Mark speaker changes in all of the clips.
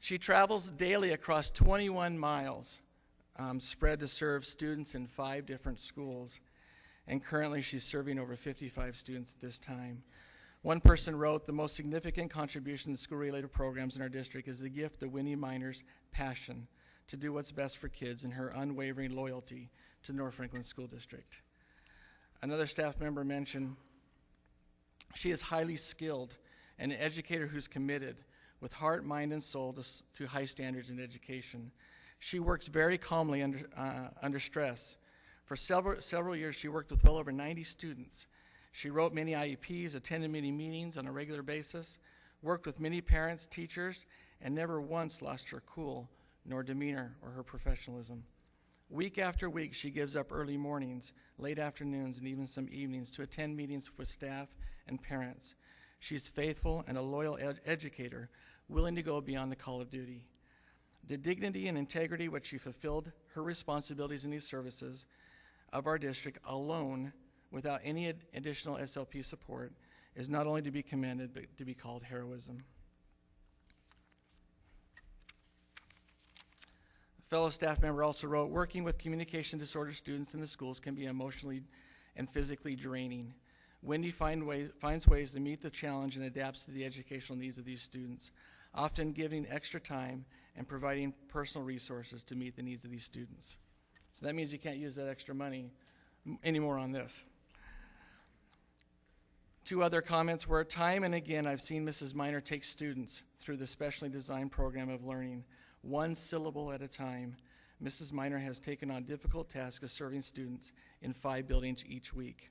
Speaker 1: She travels daily across 21 miles, spread to serve students in 5 different schools. And currently she's serving over 55 students at this time. One person wrote, "The most significant contribution to school-related programs in our district is the gift of Wendy Minor's passion to do what's best for kids and her unwavering loyalty to the North Franklin School District." Another staff member mentioned, "She is highly skilled and an educator who's committed with heart, mind, and soul to high standards in education. She works very calmly under stress. For several years, she worked with well over 90 students. She wrote many IEPs, attended many meetings on a regular basis, worked with many parents, teachers, and never once lost her cool, nor demeanor or her professionalism. Week after week, she gives up early mornings, late afternoons, and even some evenings to attend meetings with staff and parents. She's faithful and a loyal educator, willing to go beyond the call of duty. The dignity and integrity which she fulfilled her responsibilities in these services of our district alone, without any additional SLP support, is not only to be commended, but to be called heroism." A fellow staff member also wrote, "Working with communication disorder students in the schools can be emotionally and physically draining. Wendy finds ways to meet the challenge and adapts to the educational needs of these students, often giving extra time and providing personal resources to meet the needs of these students." So that means you can't use that extra money anymore on this. 2 other comments were, "Time and again I've seen Mrs. Minor take students through the specially designed program of learning, 1 syllable at a time. Mrs. Minor has taken on difficult tasks of serving students in 5 buildings each week.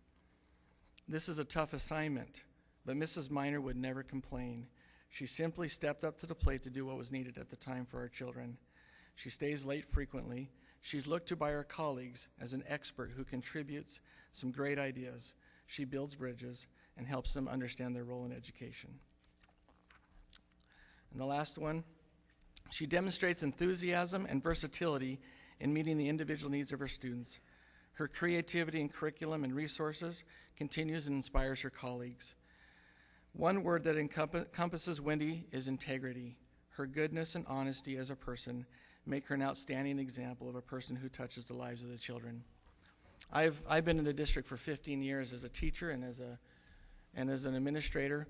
Speaker 1: This is a tough assignment, but Mrs. Minor would never complain. She simply stepped up to the plate to do what was needed at the time for our children. She stays late frequently. She's looked to by her colleagues as an expert who contributes some great ideas. She builds bridges and helps them understand their role in education." And the last one, "She demonstrates enthusiasm and versatility in meeting the individual needs of her students. Her creativity in curriculum and resources continues and inspires her colleagues. One word that encompasses Wendy is integrity. Her goodness and honesty as a person make her an outstanding example of a person who touches the lives of the children." I've been in the district for 15 years as a teacher and as an administrator,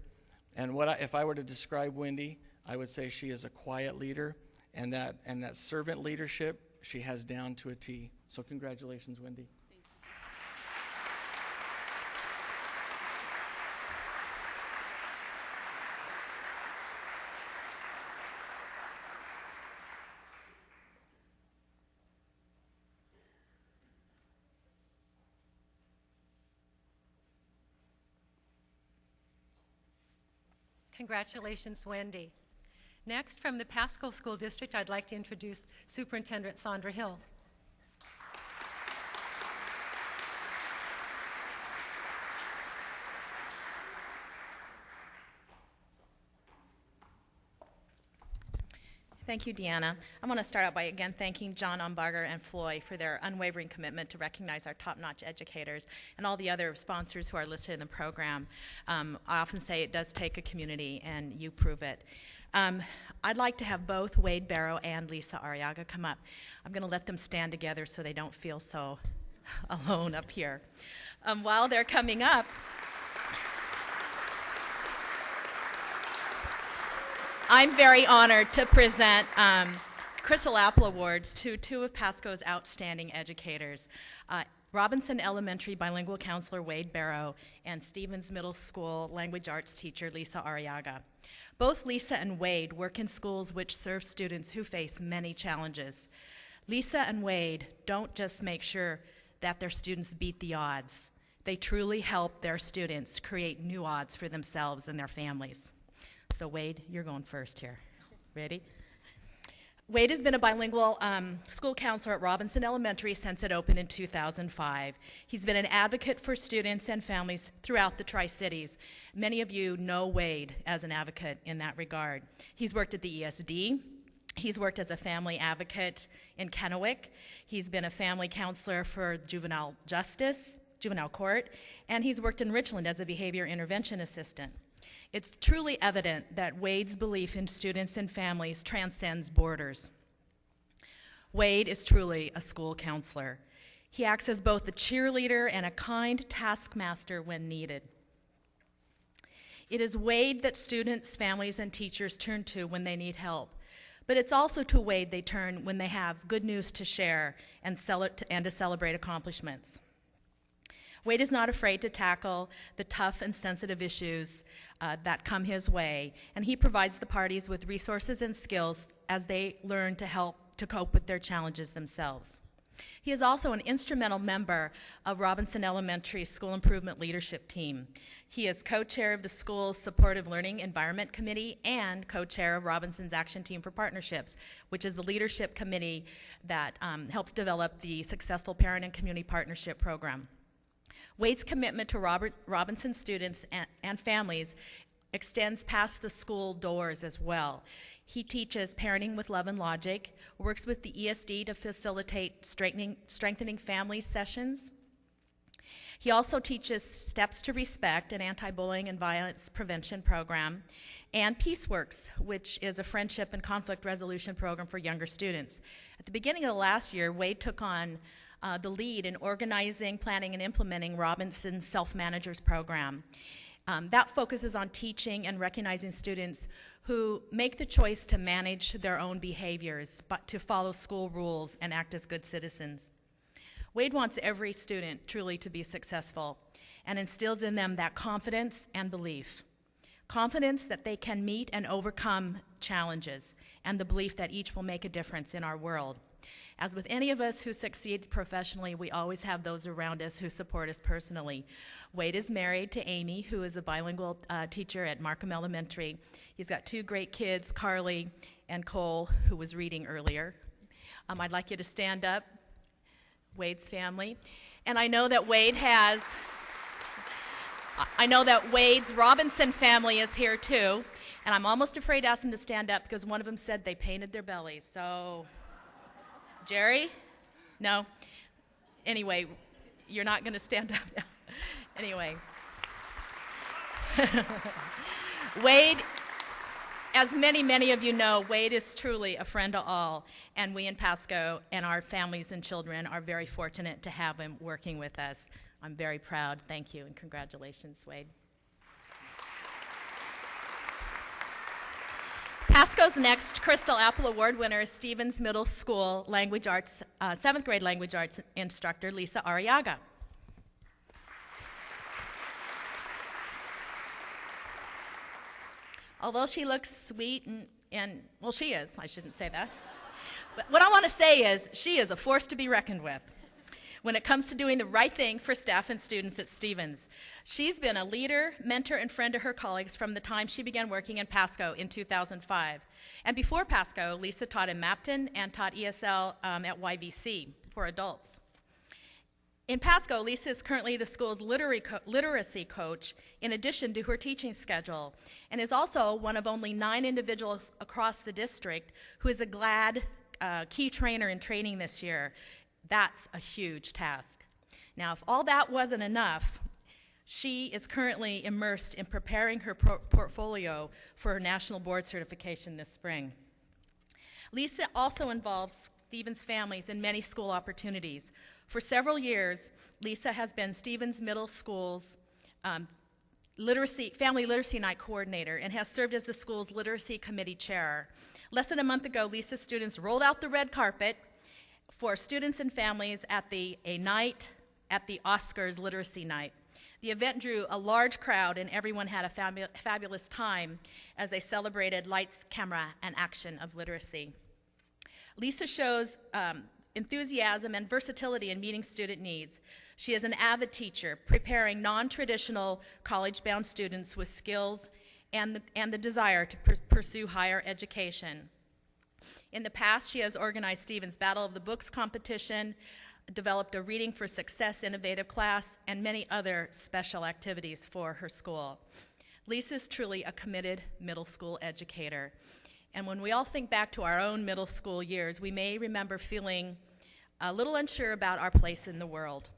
Speaker 1: and if I were to describe Wendy, I would say she is a quiet leader, and that servant leadership she has down to a T. So congratulations, Wendy.
Speaker 2: Congratulations, Wendy. Next, from the Pasco School District, I'd like to introduce Superintendent Sandra Hill.
Speaker 3: Thank you, Deanna. I want to start out by again thanking John Umbarger and Floyd for their unwavering commitment to recognize our top-notch educators and all the other sponsors who are listed in the program. I often say it does take a community, and you prove it. I'd like to have both Wade Barrow and Lisa Arriaga come up. I'm going to let them stand together so they don't feel so alone up here. While they're coming up, I'm very honored to present Crystal Apple Awards to 2 of Pasco's outstanding educators, Robinson Elementary bilingual counselor Wade Barrow and Stevens Middle School language arts teacher Lisa Arriaga. Both Lisa and Wade work in schools which serve students who face many challenges. Lisa and Wade don't just make sure that their students beat the odds. They truly help their students create new odds for themselves and their families. So Wade, you're going first here. Ready? Wade has been a bilingual school counselor at Robinson Elementary since it opened in 2005. He's been an advocate for students and families throughout the Tri-Cities. Many of you know Wade as an advocate in that regard. He's worked at the ESD. He's worked as a family advocate in Kennewick. He's been a family counselor for juvenile court, and he's worked in Richland as a behavior intervention assistant. It's truly evident that Wade's belief in students and families transcends borders. Wade is truly a school counselor. He acts as both a cheerleader and a kind taskmaster when needed. It is Wade that students, families, and teachers turn to when they need help. But it's also to Wade they turn when they have good news to share and to celebrate accomplishments. Wade is not afraid to tackle the tough and sensitive issues that come his way, and he provides the parties with resources and skills as they learn to help to cope with their challenges themselves. He is also an instrumental member of Robinson Elementary School Improvement Leadership Team. He is co-chair of the school's Supportive Learning Environment Committee and co-chair of Robinson's Action Team for Partnerships, which is the leadership committee that helps develop the successful parent and community partnership program. Wade's commitment to Robinson students and families extends past the school doors as well. He teaches parenting with love and logic, works with the ESD to facilitate strengthening family sessions. He also teaches Steps to Respect, an anti-bullying and violence prevention program, and PeaceWorks, which is a friendship and conflict resolution program for younger students. At the beginning of the last year, Wade took on the lead in organizing, planning, and implementing Robinson's Self-Managers program. That focuses on teaching and recognizing students who make the choice to manage their own behaviors, but to follow school rules and act as good citizens. Wade wants every student truly to be successful and instills in them that confidence and belief. Confidence that they can meet and overcome challenges, and the belief that each will make a difference in our world. As with any of us who succeed professionally, we always have those around us who support us personally. Wade is married to Amy, who is a bilingual teacher at Markham Elementary. He's got two great kids, Carly and Cole, who was reading earlier. I'd like you to stand up, Wade's family. And I know that Wade's Robinson family is here too. And I'm almost afraid to ask them to stand up because one of them said they painted their bellies. So, Jerry? No? Anyway, you're not going to stand up now. Anyway. Wade, as many of you know, Wade is truly a friend to all, and we in Pasco and our families and children are very fortunate to have him working with us. I'm very proud. Thank you, and congratulations, Wade. Pasco's next Crystal Apple Award winner is Stevens Middle School Language Arts, 7th grade Language Arts instructor, Lisa Arriaga. Although she looks sweet and well, she is, I shouldn't say that. But what I want to say is she is a force to be reckoned with when it comes to doing the right thing for staff and students at Stevens. She's been a leader, mentor, and friend to her colleagues from the time she began working in Pasco in 2005. And before Pasco, Lisa taught in Mapton and taught ESL at YVC for adults. In Pasco, Lisa is currently the school's literacy coach in addition to her teaching schedule, and is also one of only 9 individuals across the district who is a GLAD key trainer in training this year. That's a huge task. Now, if all that wasn't enough, she is currently immersed in preparing her portfolio for her national board certification this spring. Lisa also involves Stevens families in many school opportunities. For several years, Lisa has been Stevens Middle School's Family Literacy Night coordinator and has served as the school's literacy committee chair. Less than a month ago, Lisa's students rolled out the red carpet for students and families at a night at the Oscars Literacy Night. The event drew a large crowd, and everyone had a fabulous time as they celebrated lights, camera, and action of literacy. Lisa shows enthusiasm and versatility in meeting student needs. She is an avid teacher, preparing non-traditional college-bound students with skills and the desire to pursue higher education. In the past, she has organized Stevens Battle of the Books competition, developed a Reading for Success innovative class, and many other special activities for her school. Lisa is truly a committed middle school educator. And when we all think back to our own middle school years, we may remember feeling a little unsure about our place in the world.